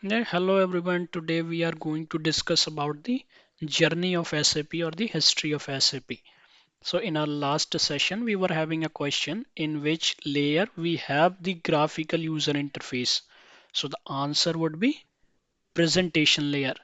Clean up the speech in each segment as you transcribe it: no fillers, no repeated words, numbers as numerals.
Yeah, hello everyone. Today we are going to discuss about the journey of SAP or the history of SAP. So in our last session, we were having a question in which layer we have the graphical user interface. So the answer would be presentation layer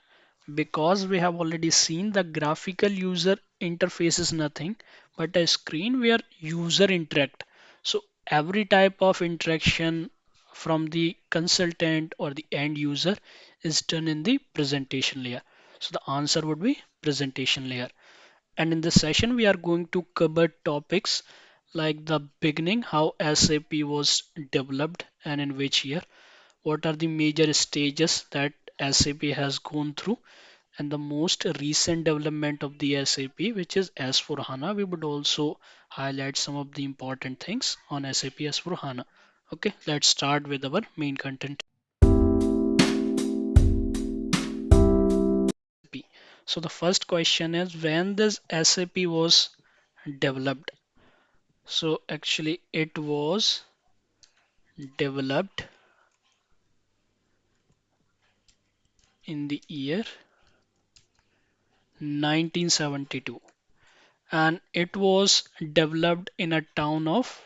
because we have already seen the graphical user interface is nothing but a screen where user interact. So every type of interaction from the consultant or the end user is done in the presentation layer. So the answer would be presentation layer. And in this session, we are going to cover topics like the beginning, how SAP was developed and in which year, what are the major stages that SAP has gone through, and the most recent development of the SAP, which is S4 HANA. We would also highlight some of the important things on SAP S4 HANA. Okay, let's start with our main content. So the first question is when this SAP was developed. So actually it was developed in the year 1972 and it was developed in a town of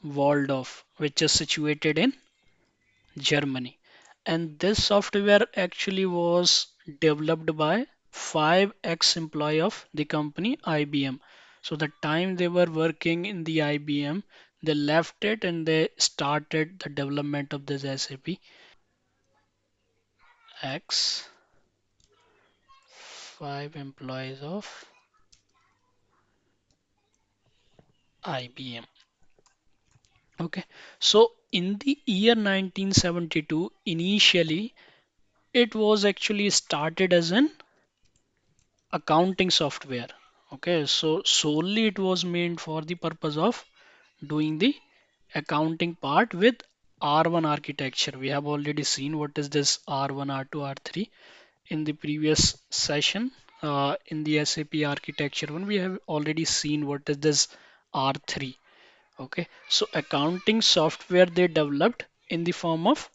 Waldorf, which is situated in Germany. And this software actually was developed by five ex-employee of the company IBM. So the time they were working in the IBM, they left it and they started the development of this SAP X five employees of IBM. Okay, so in the year 1972, initially it was actually started as an accounting software. Okay, so solely it was made for the purpose of doing the accounting part with R1 architecture. We have already seen what is this R1, R2, R3 in the previous session. In the SAP architecture one, we have already seen what is this R3. Okay, so accounting software they developed in the form of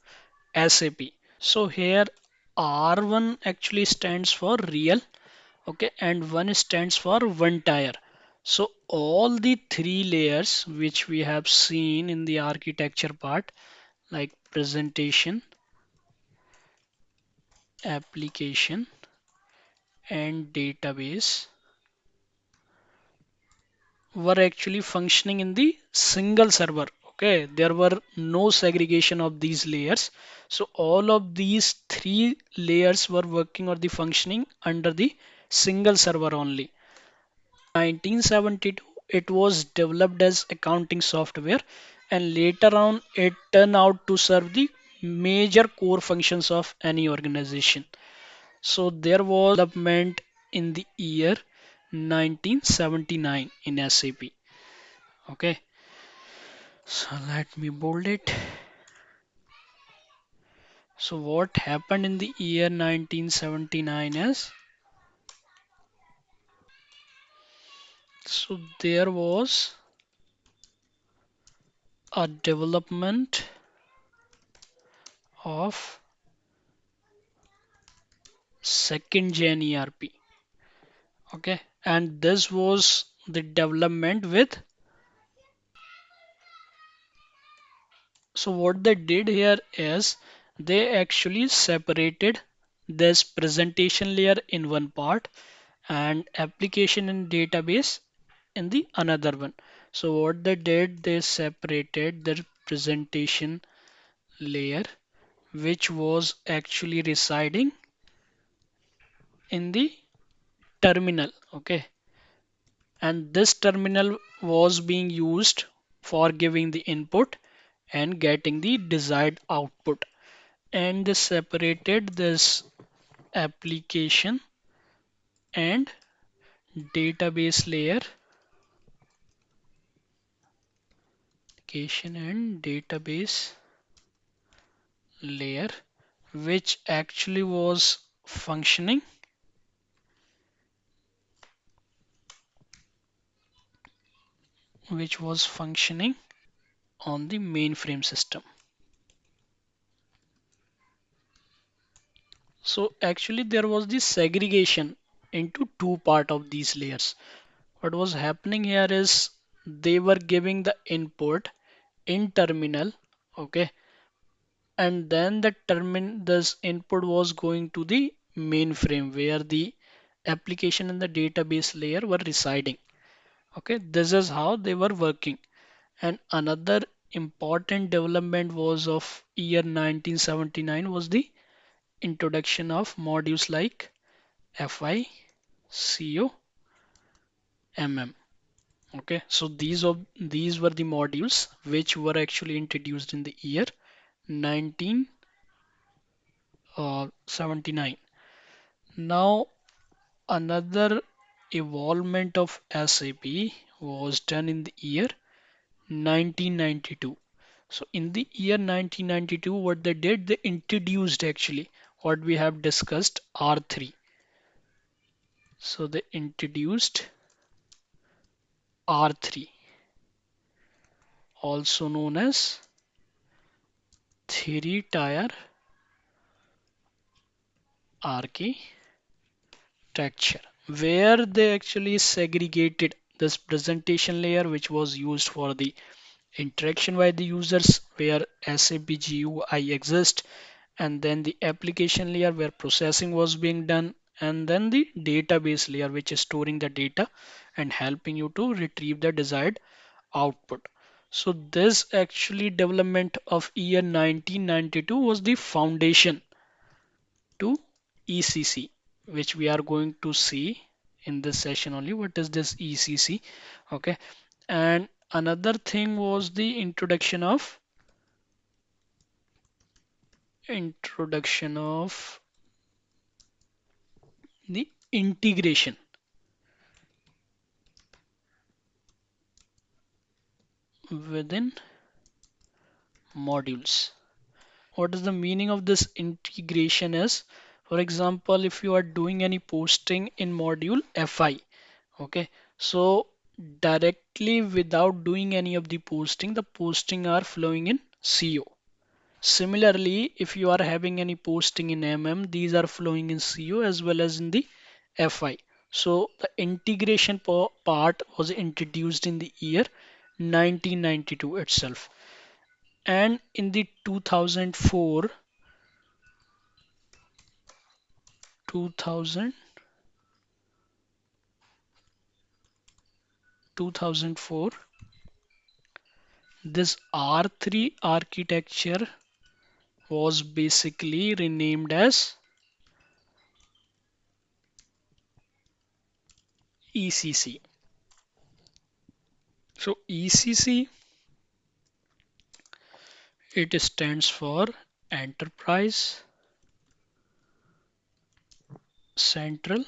SAP. So here R1 actually stands for real, okay, and one stands for one tier. So all the three layers which we have seen in the architecture part, like presentation, application, and database, were actually functioning in the single server. Okay, there were no segregation of these layers. So all of these three layers were working or the functioning under the single server only. 1972, it was developed as accounting software, and later on, it turned out to serve the major core functions of any organization. So there was development in the year 1979 in SAP. Okay, so let me bold it. So what happened in the year 1979 is so there was a development of second gen ERP. Okay, and this was the development with. So what they did here is they actually separated this presentation layer in one part and application and database in the another one. So what they did, they separated their presentation layer which was actually residing in the terminal. Okay, and this terminal was being used for giving the input and getting the desired output, and they separated this application and database layer, application and database layer, which actually was functioning on the mainframe system. So actually there was this segregation into two part of these layers. What was happening here is they were giving the input in terminal, okay, and then the this input was going to the mainframe where the application and the database layer were residing. Okay, this is how they were working. And another important development was of year 1979 was the introduction of modules like FI, CO, MM. Okay, so these were the modules which were actually introduced in the year 1979. Now another evolvement of SAP was done in the year 1992. So in the year 1992, what they did, they introduced actually what we have discussed R3. So they introduced R3, also known as three-tier architecture, where they actually segregated this presentation layer, which was used for the interaction by the users, where SAP GUI exists, and then the application layer where processing was being done, and then the database layer which is storing the data and helping you to retrieve the desired output. So this actually development of year 1992 was the foundation to ECC, which we are going to see in this session only. What is this ECC? Okay, and another thing was the introduction of the integration within modules. What is the meaning of this integration is, for example, if you are doing any posting in module FI, okay, so directly without doing any of the posting, the posting are flowing in CO. Similarly, if you are having any posting in MM, these are flowing in CO as well as in the FI. So the integration part was introduced in the year 1992 itself. And in the 2000, 2004, this R3 architecture was basically renamed as ECC. So ECC, it stands for Enterprise Central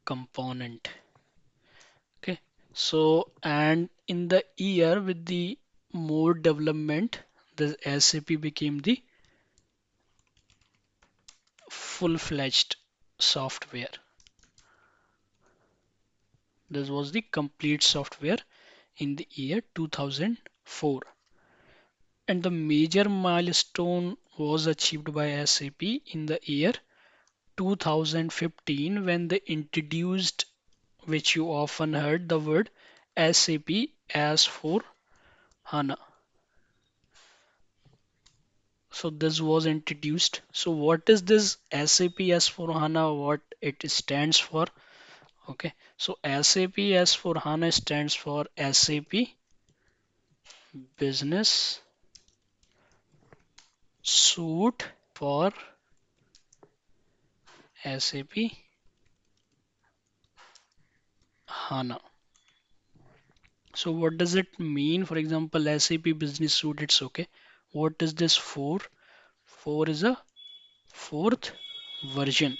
Component. Okay, so and in the year with the more development, the SAP became the full-fledged software. This was the complete software in the year 2004. And the major milestone was achieved by SAP in the year 2015 when they introduced, which you often heard the word SAP S for HANA. So this was introduced. So what is this SAP S for HANA? What it stands for? Okay, so SAP S for HANA stands for SAP Business Suite for SAP HANA. So what does it mean? For example, SAP Business Suite, it's okay. What is this for? For is a fourth version,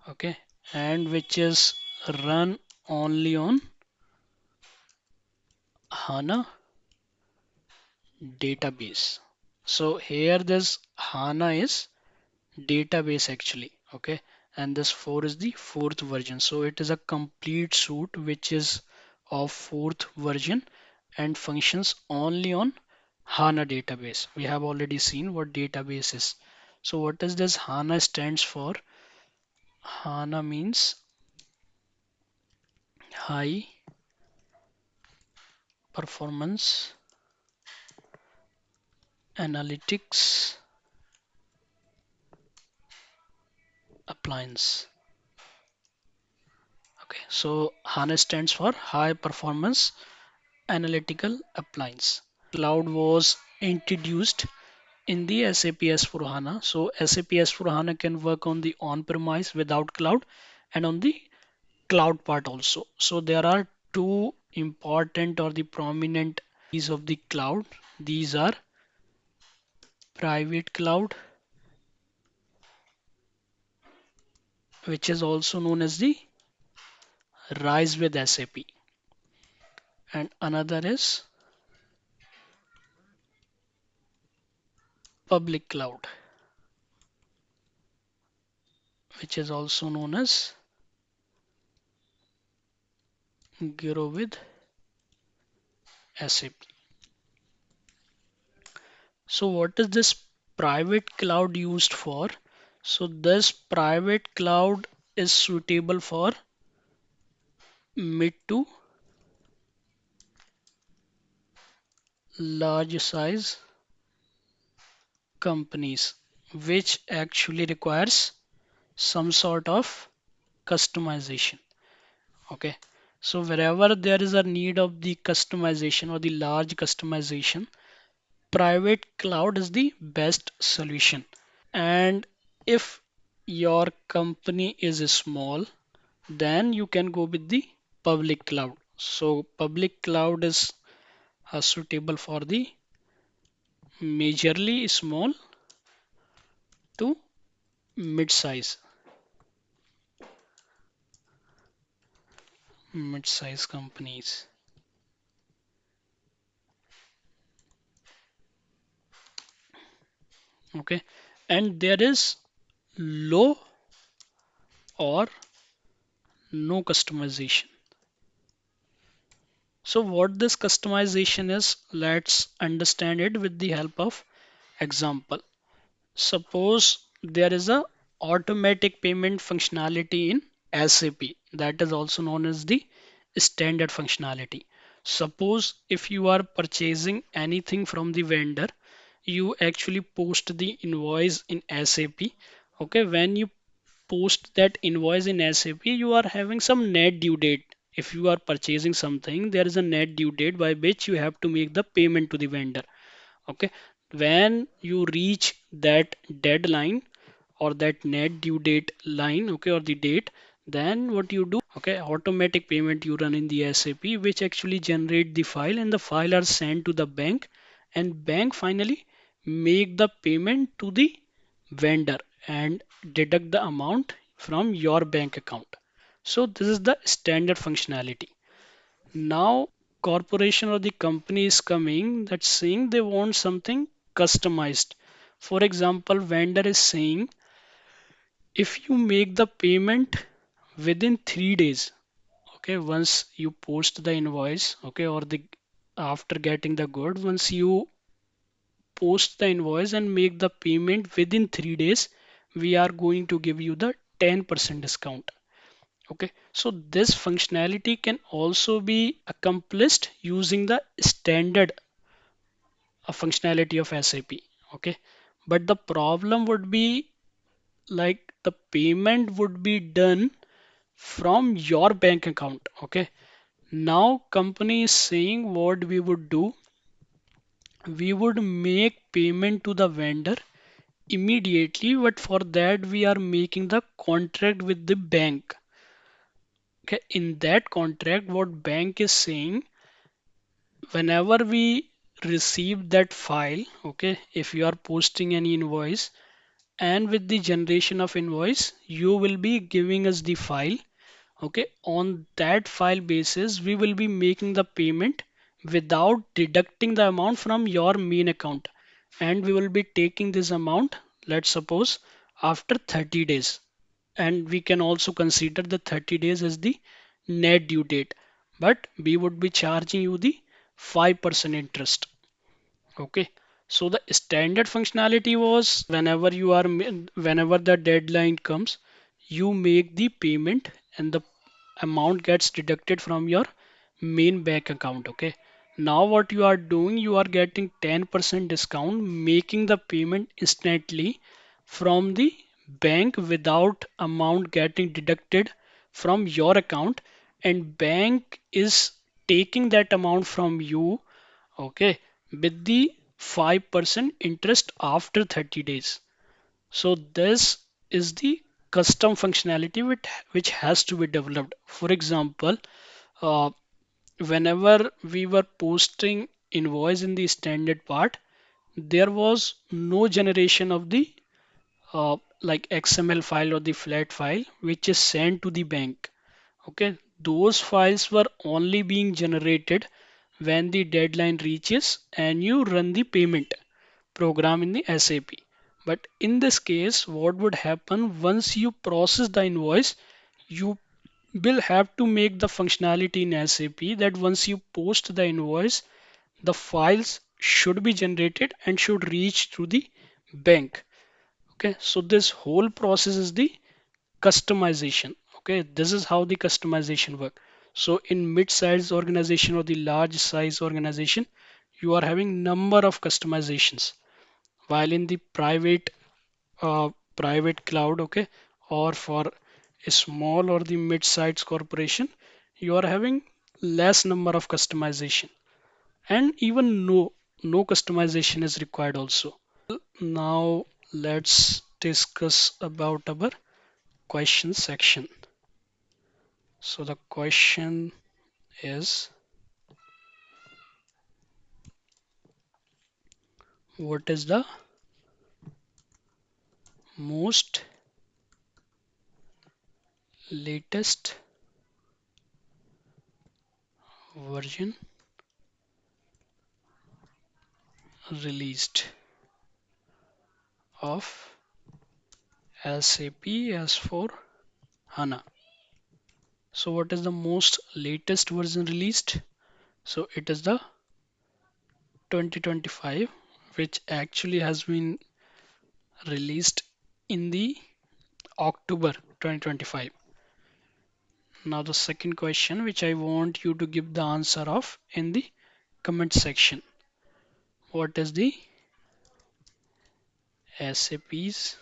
okay, and which is run only on HANA database. So here this HANA is database actually, okay, and this 4 is the fourth version. So it is a complete suite which is of fourth version and functions only on HANA database. We have already seen what database is. So what is this HANA stands for? HANA means high performance analytics appliance. Okay, so HANA stands for high performance analytical appliance. Cloud was introduced in the SAP S/4HANA. So SAP S/4HANA can work on the on-premise without cloud and on the cloud part also. So there are two important or the prominent categories of the cloud. These are private cloud, which is also known as the Rise with SAP, and another is public cloud, which is also known as Grow with SAP. So what is this private cloud used for? So this private cloud is suitable for mid to large size companies, which actually requires some sort of customization. Okay. So wherever there is a need of the customization or the large customization, private cloud is the best solution. And if your company is small, then you can go with the public cloud. So public cloud is suitable for the majorly small to mid-size companies. Okay, and there is low or no customization. So what this customization is, let's understand it with the help of example. Suppose there is a automatic payment functionality in SAP, that is also known as the standard functionality. Suppose if you are purchasing anything from the vendor, you actually post the invoice in SAP. Okay, when you post that invoice in SAP, you are having some net due date. If you are purchasing something, there is a net due date by which you have to make the payment to the vendor. Okay, when you reach that deadline or that net due date line, okay, or the date, then what you do, okay, automatic payment you run in the SAP, which actually generate the file, and the file are sent to the bank, and bank finally make the payment to the vendor and deduct the amount from your bank account. So this is the standard functionality. Now corporation or the company is coming that's saying they want something customized. For example, vendor is saying if you make the payment within 3 days, okay, once you post the invoice, okay, or the after getting the good, once you post the invoice and make the payment within 3 days, we are going to give you the 10% discount. Okay, so this functionality can also be accomplished using the standard functionality of SAP. Okay, but the problem would be like the payment would be done from your bank account. Okay, now company is saying what we would do, we would make payment to the vendor immediately, but for that we are making the contract with the bank. Okay, in that contract what bank is saying, whenever we receive that file, okay, if you are posting any invoice and with the generation of invoice you will be giving us the file. Okay, on that file basis we will be making the payment without deducting the amount from your main account, and we will be taking this amount, let's suppose, after 30 days, and we can also consider the 30 days as the net due date, but we would be charging you the 5% interest. Okay, So the standard functionality was whenever the deadline comes, you make the payment and the amount gets deducted from your main bank account. Okay. Now what you are doing, you are getting 10% discount, making the payment instantly from the bank without amount getting deducted from your account, and bank is taking that amount from you, okay, with the 5% interest after 30 days. So this is the custom functionality which has to be developed. For example, uh, whenever we were posting invoice in the standard part, there was no generation of the like XML file or the flat file which is sent to the bank. Okay, those files were only being generated when the deadline reaches and you run the payment program in the SAP. But in this case, what would happen once you process the invoice, you will have to make the functionality in SAP that once you post the invoice, the files should be generated and should reach to the bank. Okay, so this whole process is the customization. Okay, this is how the customization work. So in mid-size organization or the large size organization, you are having number of customizations, while in the uh, private cloud, okay, or for a small or the mid-sized corporation, you are having less number of customization, and even no customization is required also. Now let's discuss about our question section. So the question is, what is the most latest version released of SAP S4 HANA? So what is the most latest version released? So it is the 2025, which actually has been released in the October 2025. Now the second question, which I want you to give the answer of in the comment section. What is the SAP's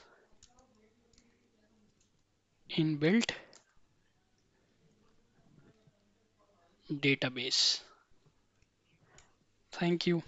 inbuilt database? Thank you.